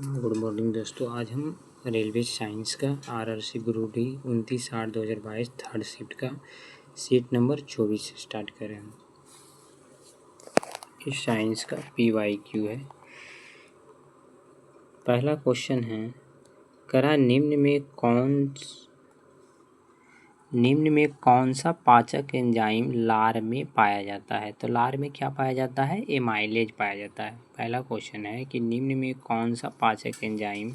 Good morning दोस्तों। आज हम रेलवे साइंस का RRC group D 29/8/2022 third shift का सीट नंबर 24 से स्टार्ट करें। हम इस साइंस का PYQ है। पहला क्वेश्चन है, करा निम्न में कौन सा पाचक एंजाइम लार में पाया जाता है। तो लार में क्या पाया जाता है, एमाइलेज पाया जाता है। पहला क्वेश्चन है कि निम्न में कौन सा पाचक एंजाइम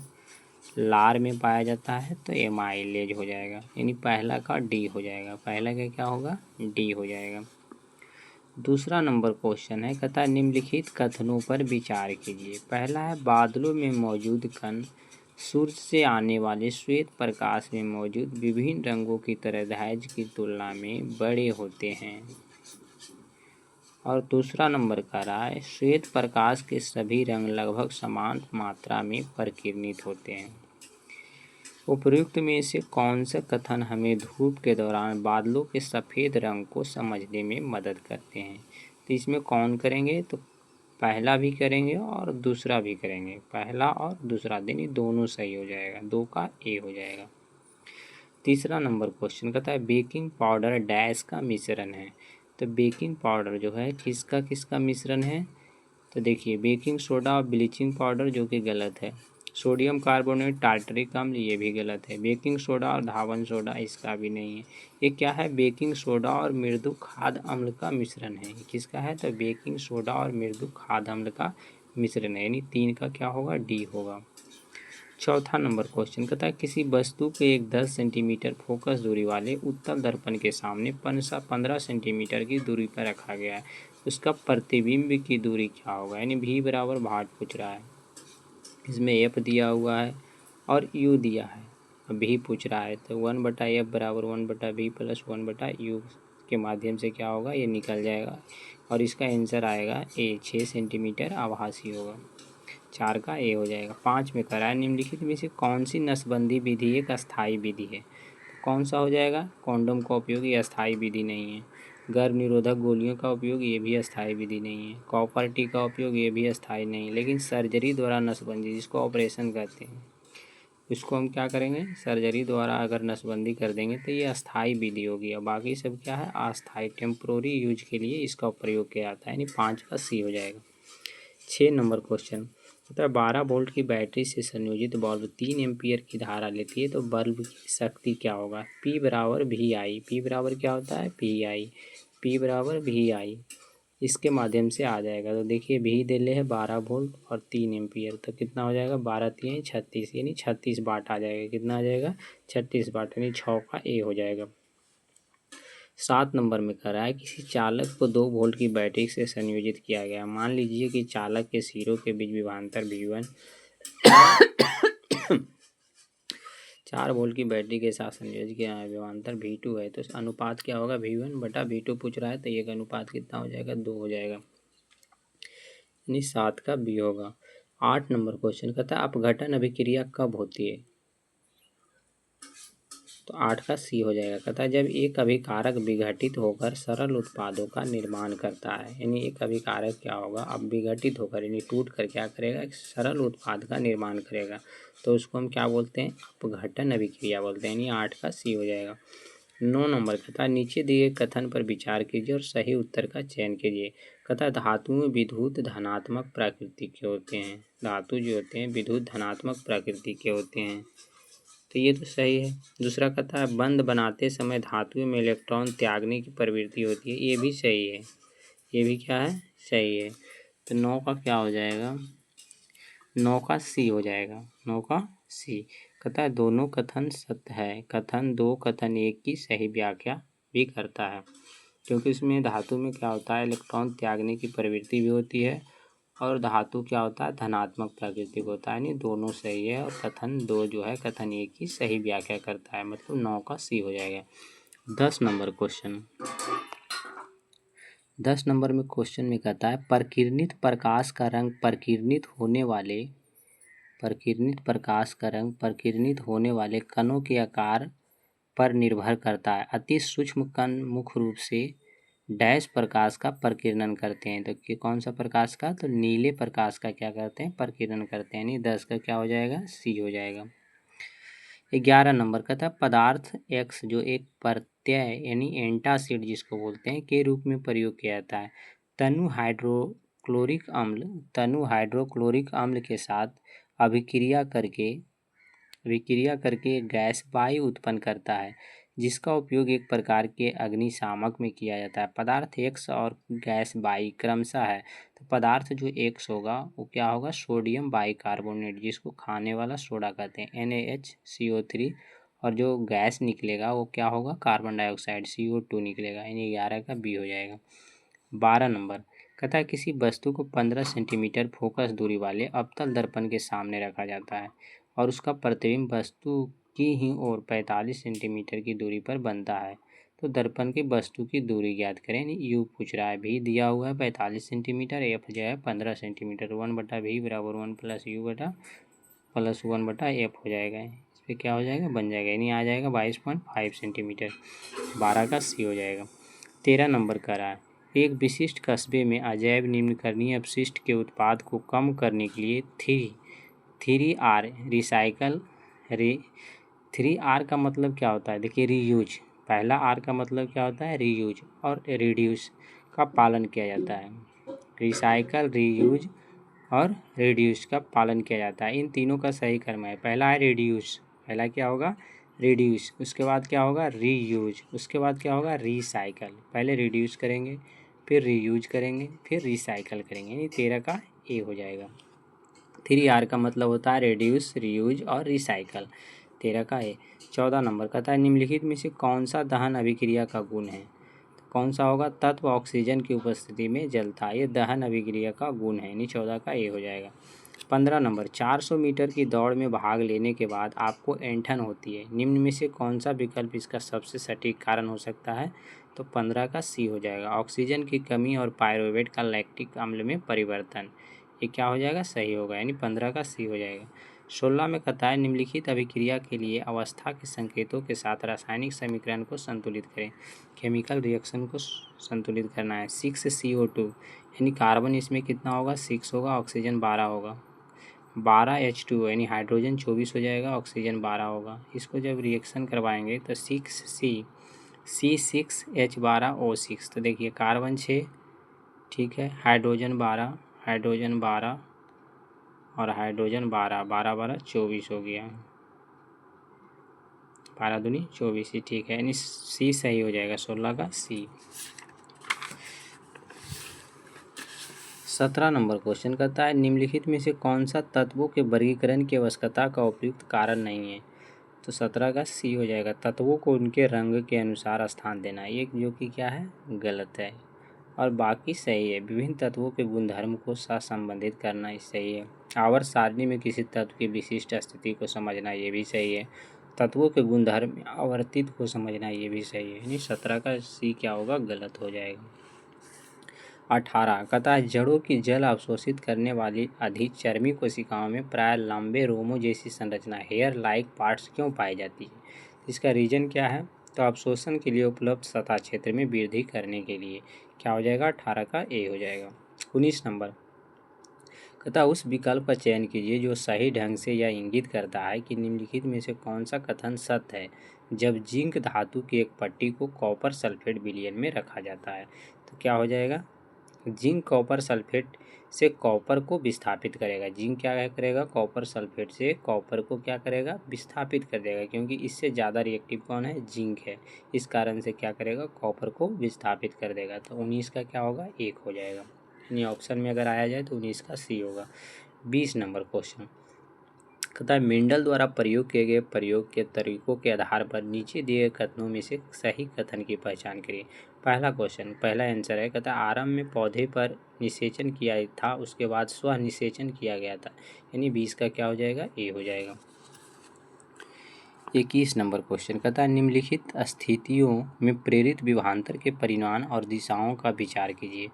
लार में पाया जाता है, तो एमाइलेज हो जाएगा, यानी पहला का डी हो जाएगा। पहला का क्या होगा, डी हो जाएगा। दूसरा नंबर क्वेश्चन है, कहता है निम्नलिखित कथनों पर विचार कीजिए। पहला है, बादलों में मौजूद कण सूर्य से आने वाले श्वेत प्रकाश में मौजूद विभिन्न रंगों की तरह धैर्य की तुलना में बड़े होते हैं। और दूसरा नंबर कह रहा है, श्वेत प्रकाश के सभी रंग लगभग समान मात्रा में परिकीर्णित होते हैं। उपर्युक्त में से कौन सा कथन हमें धूप के दौरान बादलों के सफ़ेद रंग को समझने में मदद करते हैं। तो इसमें कौन करेंगे, तो पहला भी करेंगे और दूसरा भी करेंगे। पहला और दूसरा यानी दोनों सही हो जाएगा, 2 का ए हो जाएगा। तीसरा नंबर क्वेश्चन कहता है बेकिंग पाउडर डैश का मिश्रण है। तो बेकिंग पाउडर जो है किसका मिश्रण है, तो देखिए बेकिंग सोडा और ब्लीचिंग पाउडर, जो कि गलत है। सोडियम कार्बोनेट, टार्टरिक अम्ल, ये भी गलत है। बेकिंग सोडा और धावन सोडा, इसका भी नहीं है। ये क्या है, बेकिंग सोडा और मृदु खाद्य अम्ल का मिश्रण है। किसका है, तो बेकिंग सोडा और मृदु खाद्य अम्ल का मिश्रण है, यानी 3 का क्या होगा, डी होगा। चौथा नंबर क्वेश्चन कहता है किसी वस्तु के एक 10 सेंटीमीटर फोकस दूरी वाले उत्तल दर्पण के सामने 15 सेंटीमीटर की दूरी पर रखा गया है। उसका प्रतिबिंब की दूरी क्या होगा, यानी भी बराबर भाट पूछ रहा है। इसमें एफ दिया हुआ है और यू दिया है, भी पूछ रहा है। तो 1/f बराबर 1/v प्लस 1/u के माध्यम से क्या होगा, ये निकल जाएगा और इसका आंसर आएगा ए, 6 सेंटीमीटर आभासी होगा। 4 का ए हो जाएगा। 5 में करा है निम्नलिखित में से कौन सी नसबंदी विधि एक अस्थायी विधि है। तो कौन सा हो जाएगा, कॉन्डोम का उपयोग, ये अस्थायी विधि नहीं है। गर्भ निरोधक गोलियों का उपयोग, ये भी अस्थायी विधि नहीं है। कॉपर टी का उपयोग, ये भी अस्थायी नहीं है। लेकिन सर्जरी द्वारा नसबंदी, जिसको ऑपरेशन कहते हैं, उसको हम क्या करेंगे, सर्जरी द्वारा अगर नसबंदी कर देंगे तो ये अस्थायी विधि होगी। और बाकी सब क्या है, अस्थायी, टेम्पोररी यूज के लिए इसका प्रयोग किया जाता है, यानी 5 का सी हो जाएगा। 6 नंबर क्वेश्चन, 12 वोल्ट की बैटरी से संयोजित बल्ब 3 एम्पियर की धारा लेती है, तो बल्ब की शक्ति क्या होगा, P बराबर VI। P बराबर क्या होता है, PI। P बराबर VI, इसके माध्यम से आ जाएगा। तो देखिए भी दे ले है 12 वोल्ट और 3 एम्पियर, तो कितना हो जाएगा, 12 3 36, यानी 36 वाट आ जाएगा। कितना आ जाएगा, 36 वाट, यानी 6 का ए हो जाएगा। 7 नंबर में कह रहा है किसी चालक को 2 वोल्ट की बैटरी से संयोजित किया गया। मान लीजिए कि चालक के सिरों के बीच विभवांतर V1 4 वोल्ट की बैटरी के साथ संयोजित किया है, विभवांतर V2 है। तो अनुपात क्या होगा, V1/V2 पूछ रहा है, तो ये का अनुपात कितना हो जाएगा, 2 हो जाएगा, यानी 7 का बी होगा। 8 नंबर क्वेश्चन कहता है अपघटन अभिक्रिया कब होती है, तो 8 का सी हो जाएगा। कहता है जब एक अभिकारक विघटित होकर सरल उत्पादों का निर्माण करता है, यानी एक अभिकारक क्या होगा, अब विघटित होकर यानी टूट कर क्या करेगा, एक सरल उत्पाद का निर्माण करेगा, तो उसको हम क्या बोलते हैं, अपघटन अभिक्रिया बोलते हैं, यानी 8 का सी हो जाएगा। 9 नंबर कहता है नीचे दिए कथन पर विचार कीजिए और सही उत्तर का चयन कीजिए। कहता है धातुएं विद्युत धनात्मक प्रकृति के होते हैं। धातु जो होते हैं विद्युत धनात्मक प्रकृति के होते हैं, तो ये तो सही है। दूसरा कहता है बंध बनाते समय धातुओं में इलेक्ट्रॉन त्यागने की प्रवृत्ति होती है, ये भी सही है। ये भी क्या है, सही है। तो 9 का क्या हो जाएगा, 9 का सी हो जाएगा, 9 का सी। कहता है दोनों कथन सत्य है। कथन 2 कथन 1 की सही व्याख्या भी करता है, क्योंकि इसमें धातु में क्या होता है, इलेक्ट्रॉन त्यागने की प्रवृत्ति भी होती है और धातु क्या होता है, धनात्मक प्रकृति को होता है, यानी दोनों सही है। और कथन 2 जो है कथन 1 की सही व्याख्या करता है, मतलब 9 का सी हो जाएगा। 10 नंबर क्वेश्चन, 10 नंबर में क्वेश्चन में कहता है प्रकीर्णित प्रकाश का रंग प्रकीर्णित होने वाले कणों के आकार पर निर्भर करता है। अति सूक्ष्म कण मुख्य रूप से डैश प्रकाश का प्रकीर्णन करते हैं। तो कि कौन सा प्रकाश का? तो नीले प्रकाश का क्या करते हैं? प्रकीर्णन करते हैं। यानी 10 का क्या हो जाएगा? सी हो जाएगा। 11 नंबर का था पदार्थ एक्स जो एक प्रत्यय यानी एंटासिड जिसको बोलते हैं के रूप में प्रयोग किया जाता है। तनु हाइड्रोक्लोरिक अम्ल के साथ विक्रिया करके गैस वायु उत्पन्न करता है, जिसका उपयोग एक प्रकार के अग्निशामक में किया जाता है। पदार्थ एक्स और गैस वाई क्रमशः है। तो पदार्थ जो एक्स होगा वो क्या होगा? सोडियम बाइकार्बोनेट, जिसको खाने वाला सोडा कहते हैं, NaHCO3। और जो गैस निकलेगा वो क्या होगा? कार्बन डाइऑक्साइड CO2 निकलेगा। यानी 11 का बी हो जाएगा। 12 नंबर कहता है किसी वस्तु को 15 सेंटीमीटर फोकस दूरी वाले अवतल दर्पण के सामने रखा जाता है और उसका प्रतिबिंब वस्तु की ही ओर 45 सेंटीमीटर की दूरी पर बनता है। तो दर्पण के वस्तु की दूरी ज्ञात करें। यू पूछ रहा है, भी दिया हुआ है 45 सेंटीमीटर, एफ जो है 15 सेंटीमीटर। 1/v बराबर 1 + u बटा प्लस 1/f हो जाएगा। इस पर क्या हो जाएगा? बन जाएगा। यानी आ जाएगा 22.5 सेंटीमीटर। 12 का सी हो जाएगा। 13 नंबर का रहा है एक विशिष्ट कस्बे में अजैव निम्नकरणीय अपशिष्ट के उत्पाद को कम करने के लिए 3R रिसाइकल 3R का मतलब क्या होता है? देखिए रीयूज। पहला R का मतलब क्या होता है? रीयूज और रिड्यूस का पालन किया जाता है। रिसाइकल, रीयूज और रिड्यूस का पालन किया जाता है। इन तीनों का सही क्रम है। पहला है रिड्यूस, पहला क्या होगा? रिड्यूस। उसके बाद क्या होगा? रीयूज। उसके बाद क्या होगा? रिसाइकल। पहले रिड्यूस करेंगे, फिर रीयूज करेंगे, फिर रिसाइकल करेंगे। यानी 13 का ए हो जाएगा। 3R का मतलब होता है रिड्यूस, रीयूज और रिसाइकल। 13 का ए। 14 नंबर का था निम्नलिखित में से कौन सा दहन अभिक्रिया का गुण है? तो कौन सा होगा? तत्व ऑक्सीजन की उपस्थिति में जलता है। ये दहन अभिक्रिया का गुण है। यानी 14 का ए हो जाएगा। 15 नंबर 400 मीटर की दौड़ में भाग लेने के बाद आपको ऐंठन होती है। निम्न में से कौन सा विकल्प इसका सबसे सटीक कारण हो सकता है? तो 15 का सी हो जाएगा। ऑक्सीजन की कमी और पायरुवेट का लैक्टिक अम्ल में परिवर्तन। ये क्या हो जाएगा? सही होगा। यानी 15 का सी हो जाएगा। 16 में कहता है निम्नलिखित अभिक्रिया के लिए अवस्था के संकेतों के साथ रासायनिक समीकरण को संतुलित करें। केमिकल रिएक्शन को संतुलित करना है। 6CO2 यानी कार्बन इसमें कितना होगा? 6 होगा, ऑक्सीजन 12 होगा। 12H2 यानी हाइड्रोजन 24 हो जाएगा, ऑक्सीजन 12 होगा। इसको जब रिएक्शन करवाएंगे तो 6C6H12O6। तो देखिए कार्बन 6, ठीक है, हाइड्रोजन 12 और हाइड्रोजन 12, 12 12 24 हो गया। 12 दूनी 24 ही ठीक है। यानी सी सही हो जाएगा। 16 का सी। 17 नंबर क्वेश्चन करता है निम्नलिखित में से कौन सा तत्वों के वर्गीकरण की आवश्यकता का उपयुक्त कारण नहीं है? तो 17 का सी हो जाएगा। तत्वों को उनके रंग के अनुसार स्थान देना, ये जो कि क्या है? गलत है। और बाकी सही है। विभिन्न तत्वों के गुणधर्म को सहसंबंधित करना ही सही है। आवर्त सारणी में किसी तत्व की विशिष्ट स्थिति को समझना, ये भी सही है। तत्वों के गुणधर्म में आवर्तित को समझना, ये भी सही है। यानी 17 का सी क्या होगा? गलत हो जाएगा। 18 कहता है जड़ों की जल अवशोषित करने वाली अधिचर्मी कोशिकाओं में प्राय लंबे रोमों जैसी संरचना हेयर लाइक पार्ट्स क्यों पाई जाती है? इसका रीजन क्या है? तो अवशोषण के लिए उपलब्ध सतह क्षेत्र में वृद्धि करने के लिए। क्या हो जाएगा? 18 का ए हो जाएगा। 19 नंबर कहता उस विकल्प का चयन कीजिए जो सही ढंग से यह इंगित करता है कि निम्नलिखित में से कौन सा कथन सत्य है जब जिंक धातु की एक पट्टी को कॉपर सल्फेट विलयन में रखा जाता है। तो क्या हो जाएगा? जिंक कॉपर सल्फेट से कॉपर को विस्थापित करेगा। जिंक क्या करेगा? कॉपर सल्फेट से कॉपर को क्या करेगा? विस्थापित कर देगा, क्योंकि इससे ज़्यादा रिएक्टिव कौन है? जिंक है। इस कारण से क्या करेगा? कॉपर को विस्थापित कर देगा। तो 19 का क्या होगा? 1 हो जाएगा। यानी ऑप्शन में अगर आया जाए तो 19 का सी होगा। 20 नंबर क्वेश्चन कहता है मेंडल द्वारा प्रयोग किए गए प्रयोग के तरीकों के आधार पर नीचे दिए कथनों में से सही कथन की पहचान करिए। पहला क्वेश्चन, पहला आंसर है, कहता है आरंभ में पौधे पर निषेचन किया था, उसके बाद स्व निषेचन किया गया था। यानी 20 का क्या हो जाएगा? ए हो जाएगा। 21 नंबर क्वेश्चन कहता है निम्नलिखित स्थितियों में प्रेरित विभवांतर के परिमाण और दिशाओं का विचार कीजिए।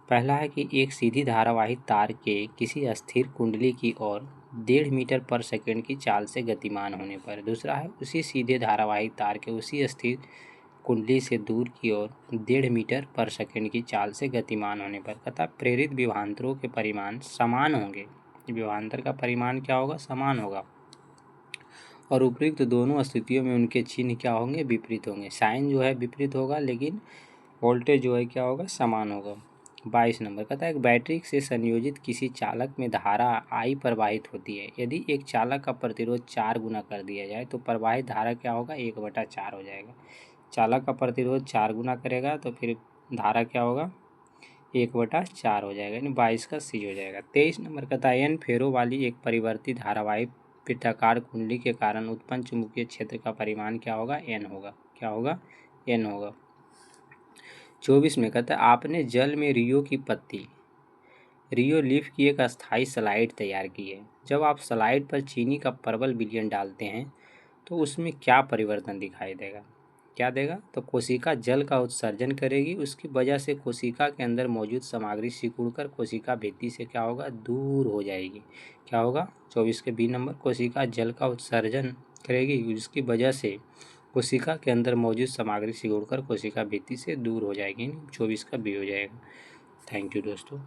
पहला है कि एक सीधी धारावाहिक तार के किसी स्थिर कुंडली की ओर 1.5 मीटर पर सेकंड की चाल से गतिमान होने पर। दूसरा है उसी सीधे धारावाहिक तार के उसी स्थिर कुंडली से दूर की ओर 1.5 मीटर पर सेकंड की चाल से गतिमान होने पर तथा प्रेरित विभवांतरों के परिमाण समान होंगे। विभवांतर का परिमाण क्या होगा? समान होगा। और उपयुक्त दोनों स्थितियों में उनके चिन्ह क्या होंगे? विपरीत होंगे। साइन जो है विपरीत होगा, लेकिन वोल्टेज जो है क्या होगा? समान होगा। 22 नंबर कहता है एक बैटरी से संयोजित किसी चालक में धारा I प्रवाहित होती है। यदि एक चालक का प्रतिरोध 4 गुना कर दिया जाए तो प्रवाहित धारा क्या होगा? 1/4 हो जाएगा। चालक का प्रतिरोध 4 गुना करेगा तो फिर धारा क्या होगा? 1/4 हो जाएगा, यानी 22 का सी हो जाएगा। 23 नंबर कहता है N फेरों वाली एक परिवर्तित धारावाही वृत्ताकार कुंडली के कारण उत्पन्न चुंबकीय क्षेत्र का परिमाण क्या होगा? N होगा। क्या होगा? N होगा। 24 में कहता है आपने जल में रियो की पत्ती रियो लीफ की एक अस्थायी स्लाइड तैयार की है। जब आप स्लाइड पर चीनी का प्रबल विलयन डालते हैं तो उसमें क्या परिवर्तन दिखाई देगा? क्या देगा? तो कोशिका जल का उत्सर्जन करेगी। उसकी वजह से कोशिका के अंदर मौजूद सामग्री सिकुड़कर कोशिका भित्ति से क्या होगा? दूर हो जाएगी। क्या होगा? 24 के बी नंबर कोशिका जल का उत्सर्जन करेगी, जिसकी वजह से कोशिका के अंदर मौजूद सामग्री सिकुड़कर कोशिका भित्ति से दूर हो जाएगी। 24 का बी हो जाएगा। थैंक यू दोस्तों।